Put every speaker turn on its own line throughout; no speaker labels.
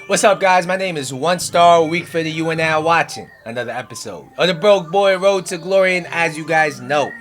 What's up, guys? My name is One Star. Week for the you are now watching another episode of the Broke Boy Road to Glory. And as you guys know,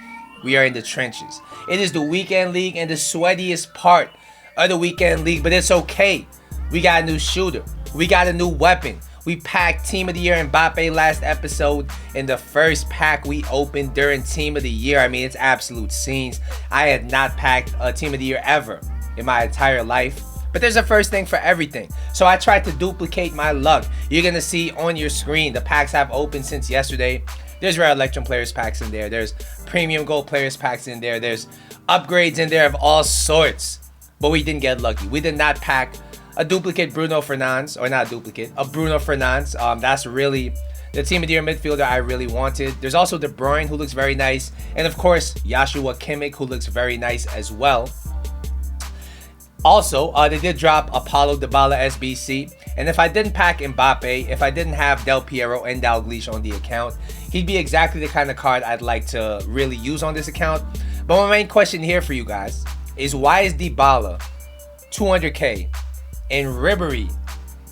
we are in the trenches. It is the weekend league and the sweatiest part of the weekend league, but it's okay. We got a new shooter. We got a new weapon. We packed Team of the Year Mbappe last episode in the first pack we opened during Team of the Year. I mean, it's absolute scenes. I had not packed a Team of the Year ever in my entire life. But there's a first thing for everything. So I tried to duplicate my luck. You're going to see on your screen the packs I've opened since yesterday. There's Rare Electrum Players packs in there. There's Premium Gold Players packs in there. There's upgrades in there of all sorts. But we didn't get lucky. We did not pack a duplicate Bruno Fernandes. Or not a duplicate, a Bruno Fernandes. That's really the Team of the Year midfielder I really wanted. There's also De Bruyne, who looks very nice. And of course, Joshua Kimmich, who looks very nice as well. Also, they did drop Apollo Dybala SBC, and if I didn't pack Mbappe, if I didn't have Del Piero and Dalglish on the account, he'd be exactly the kind of card I'd like to really use on this account. But my main question here for you guys is, why is Dybala 200k and Ribery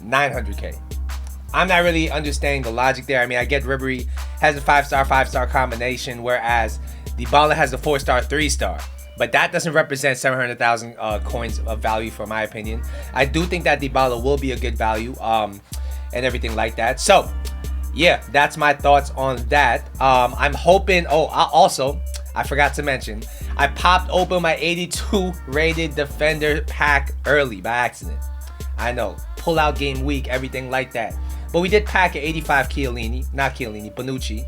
900k? I'm not really understanding the logic there. I mean, I get Ribery has a 5-star combination, whereas Dybala has a 4-star 3-star. But that doesn't represent 700,000 coins of value, for my opinion. I do think that Dybala will be a good value and everything like that. So, yeah, that's my thoughts on that. I'm hoping... also, I forgot to mention, I popped open my 82 rated defender pack early by accident. I know, pull out game week, everything like that. But we did pack an 85 Bonucci.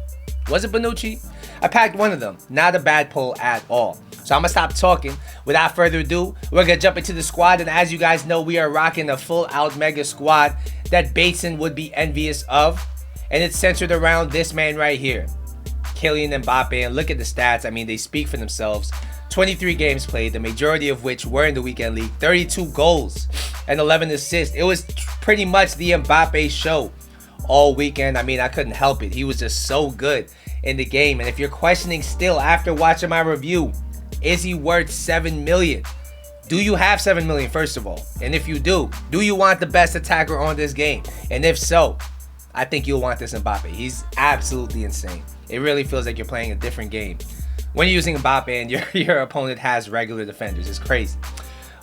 Was it Bonucci? I packed one of them. Not a bad pull at all. So I'm going to stop talking. Without further ado, we're going to jump into the squad. And as you guys know, we are rocking a full-out mega squad that Bateson would be envious of. And it's centered around this man right here, Kylian Mbappe. And look at the stats. I mean, they speak for themselves. 23 games played, the majority of which were in the weekend league. 32 goals and 11 assists. It was pretty much the Mbappe show all weekend. I mean, I couldn't help it. He was just so good in the game. And if you're questioning still after watching my review, is he worth 7 million? Do you have 7 million, first of all? And if you do you want the best attacker on this game? And if so, I think you'll want this Mbappe. He's absolutely insane. It really feels like you're playing a different game when you're using Mbappe and your opponent has regular defenders. It's crazy.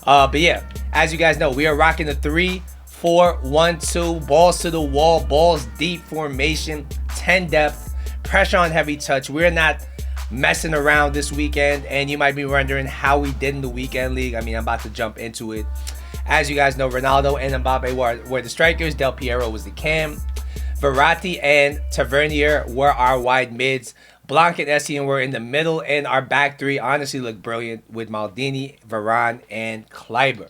But yeah, as you guys know, we are rocking the 3-4-1-2, balls to the wall, balls deep formation, 10 depth, pressure on heavy touch. We're not messing around this weekend, and you might be wondering how we did in the weekend league. I mean, I'm about to jump into it. As you guys know, Ronaldo and Mbappe were the strikers. Del Piero was the cam. Verratti and Tavernier were our wide mids. Blanc and Essien were in the middle, and our back three honestly looked brilliant with Maldini, Varane, and Kleiber.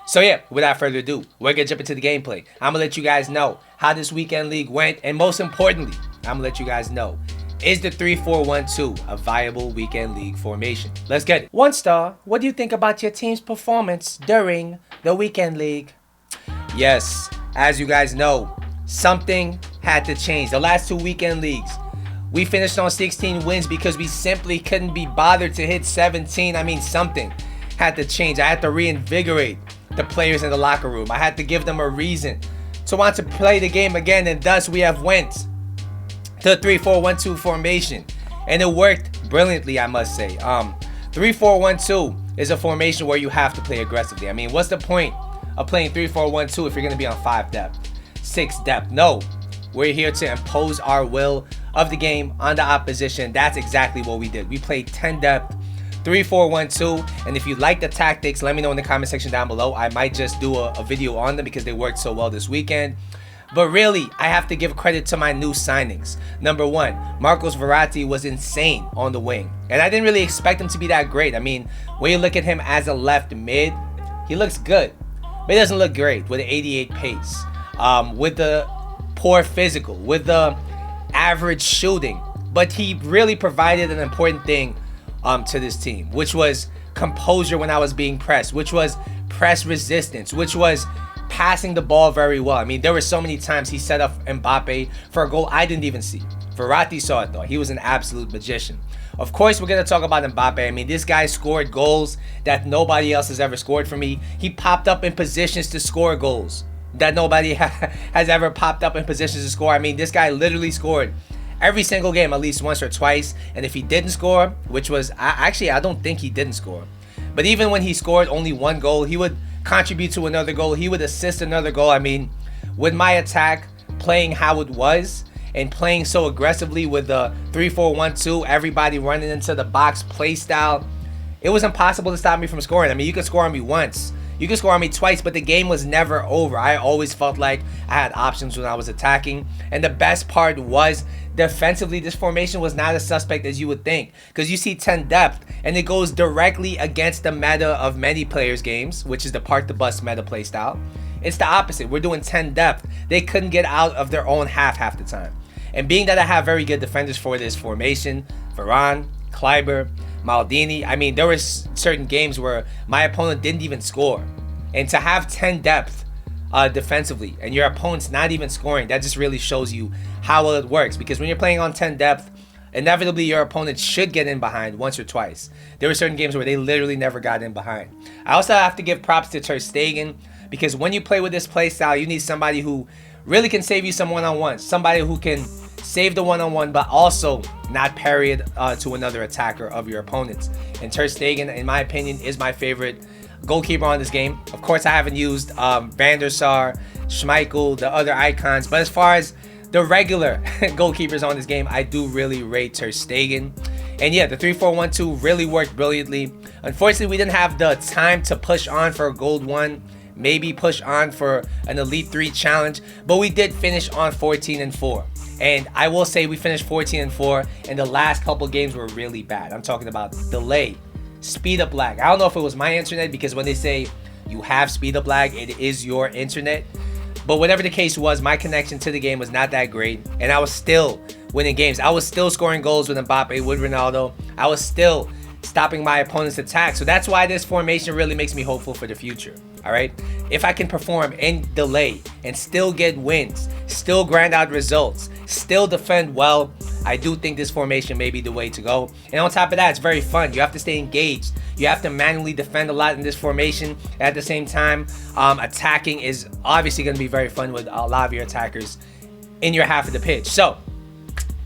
So yeah, without further ado, we're going to jump into the gameplay. I'm going to let you guys know how this weekend league went, and most importantly, I'm going to let you guys know, is the 3-4-1-2 a viable weekend league formation? Let's get it. One Star, what do you think about your team's performance during the weekend league? Yes, as you guys know, something had to change. The last two weekend leagues, we finished on 16 wins because we simply couldn't be bothered to hit 17. I mean, something had to change. I had to reinvigorate the players in the locker room. I had to give them a reason to want to play the game again, and thus we have went to the 3-4-1-2 formation, and it worked brilliantly, I must say. 3-4-1-2 is a formation where you have to play aggressively. I mean, what's the point of playing 3-4-1-2 if you're going to be on 5 depth, 6 depth? No, we're here to impose our will of the game on the opposition. That's exactly what we did. We played 10 depth, 3-4-1-2, and if you like the tactics, let me know in the comment section down below. I might just do a video on them because they worked so well this weekend. But really, I have to give credit to my new signings. Number one, Marcos Verratti was insane on the wing, and I didn't really expect him to be that great. I mean, when you look at him as a left mid, he looks good, but he doesn't look great with the 88 pace, with the poor physical, with the average shooting. But he really provided an important thing to this team, which was composure when I was being pressed, which was press resistance, which was passing the ball very well. I mean, there were so many times he set up Mbappe for a goal I didn't even see. Verratti saw it though. He was an absolute magician. Of course, we're going to talk about Mbappe. I mean, this guy scored goals that nobody else has ever scored for me. He popped up in positions to score goals that nobody has ever popped up in positions to score. I mean, this guy literally scored every single game at least once or twice. And if he didn't score, which was actually, I don't think he didn't score. But even when he scored only one goal, he would contribute to another goal. He would assist another goal. I mean, with my attack playing how it was and playing so aggressively with the 3-4-1-2, everybody running into the box play style, it was impossible to stop me from scoring. I mean, you could score on me once, you could score on me twice, but the game was never over. I always felt like I had options when I was attacking. And the best part was, defensively, this formation was not as suspect as you would think, because you see 10 depth and it goes directly against the meta of many players' games, which is the park the bus meta play style. It's the opposite. We're doing 10 depth. They couldn't get out of their own half the time. And being that I have very good defenders for this formation, Varane, Kleiber, Maldini, I mean, there were certain games where my opponent didn't even score. And to have 10 depth defensively and your opponent's not even scoring, that just really shows you how well it works. Because when you're playing on 10 depth, inevitably your opponent should get in behind once or twice. There were certain games where they literally never got in behind. I also have to give props to Ter Stegen, because when you play with this play style, you need somebody who really can save you some one-on-ones, somebody who can save the one-on-one but also not parry it to another attacker of your opponents. And Ter Stegen, in my opinion, is my favorite goalkeeper on this game. Of course, I haven't used Van der Sar, Schmeichel, the other icons, but as far as the regular goalkeepers on this game, I do really rate Ter Stegen. And yeah, the 3-4-1-2 really worked brilliantly. Unfortunately, we didn't have the time to push on for a gold 1, maybe push on for an Elite 3 challenge, but we did finish on 14-4. And I will say we finished 14-4, and the last couple games were really bad. I'm talking about delay, speed up lag. I don't know if it was my internet, because when they say you have speed up lag, it is your internet. But whatever the case was, my connection to the game was not that great, and I was still winning games. I was still scoring goals with Mbappe, with Ronaldo. I was still stopping my opponent's attack. So that's why this formation really makes me hopeful for the future. All right, if I can perform in delay and still get wins, still grind out results, still defend well, I do think this formation may be the way to go. And on top of that, it's very fun. You have to stay engaged. You have to manually defend a lot in this formation. At the same time, attacking is obviously going to be very fun with a lot of your attackers in your half of the pitch. So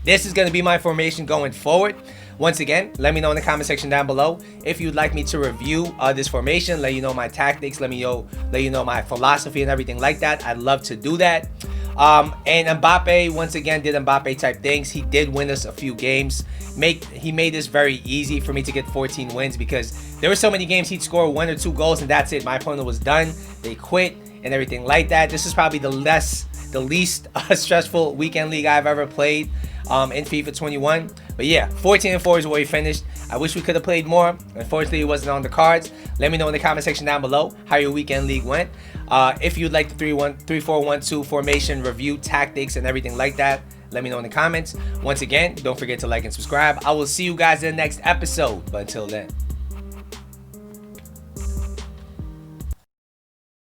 this is going to be my formation going forward. Once again, let me know in the comment section down below if you'd like me to review this formation, let you know my tactics, let you know my philosophy and everything like that. I'd love to do that. And Mbappe, once again, did Mbappe type things. He did win us a few games. He made this very easy for me to get 14 wins, because there were so many games he'd score 1 or 2 goals and that's it. My opponent was done. They quit and everything like that. This is probably the least stressful weekend league I've ever played in FIFA 21. But yeah, 14-4 is where we finished. I wish we could have played more. Unfortunately, it wasn't on the cards. Let me know in the comment section down below how your weekend league went. If you'd like the 3-4-1-2 formation review, tactics, and everything like that, let me know in the comments. Once again, don't forget to like and subscribe. I will see you guys in the next episode. But until then.